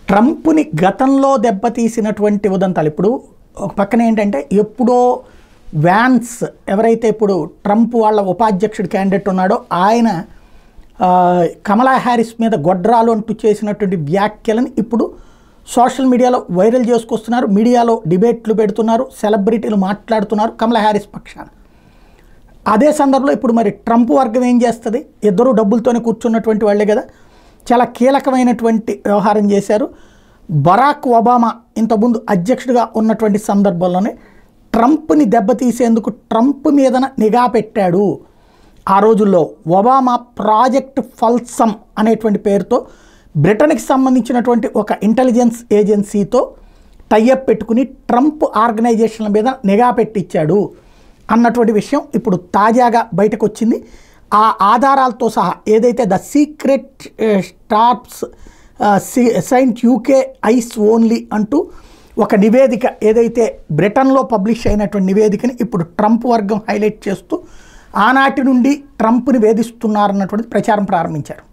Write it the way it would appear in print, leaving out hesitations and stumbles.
ట్రంప్ని గతంలో దెబ్బతీసినటువంటి ఉదంతాలు ఇప్పుడు ఒక పక్కన ఏంటంటే ఎప్పుడో వ్యాన్స్ ఎవరైతే ఇప్పుడు ట్రంప్ వాళ్ళ ఉపాధ్యక్షుడు క్యాండిడేట్ ఉన్నాడో ఆయన కమలా హ్యారిస్ మీద గొడ్రాలు అంటూ చేసినటువంటి వ్యాఖ్యలను ఇప్పుడు సోషల్ మీడియాలో వైరల్ చేసుకొస్తున్నారు, మీడియాలో డిబేట్లు పెడుతున్నారు, సెలబ్రిటీలు మాట్లాడుతున్నారు కమలా హ్యారిస్ పక్షాన. అదే సందర్భంలో ఇప్పుడు మరి ట్రంప్ వర్గం ఏం చేస్తుంది? ఇద్దరు డబ్బులతోనే కూర్చున్నటువంటి వాళ్ళే కదా. చాలా కీలకమైనటువంటి వ్యవహారం చేశారు. బరాక్ ఒబామా ఇంతకుముందు అధ్యక్షుడిగా ఉన్నటువంటి సందర్భంలోనే ట్రంప్ని దెబ్బతీసేందుకు ట్రంప్ మీదన నిఘా పెట్టాడు. ఆ రోజుల్లో ఒబామా ప్రాజెక్ట్ ఫల్సమ్ అనేటువంటి పేరుతో బ్రిటన్కి సంబంధించినటువంటి ఒక ఇంటెలిజెన్స్ ఏజెన్సీతో టైఅప్ పెట్టుకుని ట్రంప్ ఆర్గనైజేషన్ల మీద నిఘా పెట్టించాడు అన్నటువంటి విషయం ఇప్పుడు తాజాగా బయటకు వచ్చింది. ఆ ఆధారాలతో సహా ఏదైతే the secret stars saint UK eyes only అంటూ ఒక నివేదిక ఏదైతే బ్రిటన్లో పబ్లిష్ అయినటువంటి నివేదికని ఇప్పుడు ట్రంప్ వర్గం హైలైట్ చేస్తూ ఆనాటి నుండి ట్రంప్ని వేధిస్తున్నారన్నటువంటి ప్రచారం ప్రారంభించారు.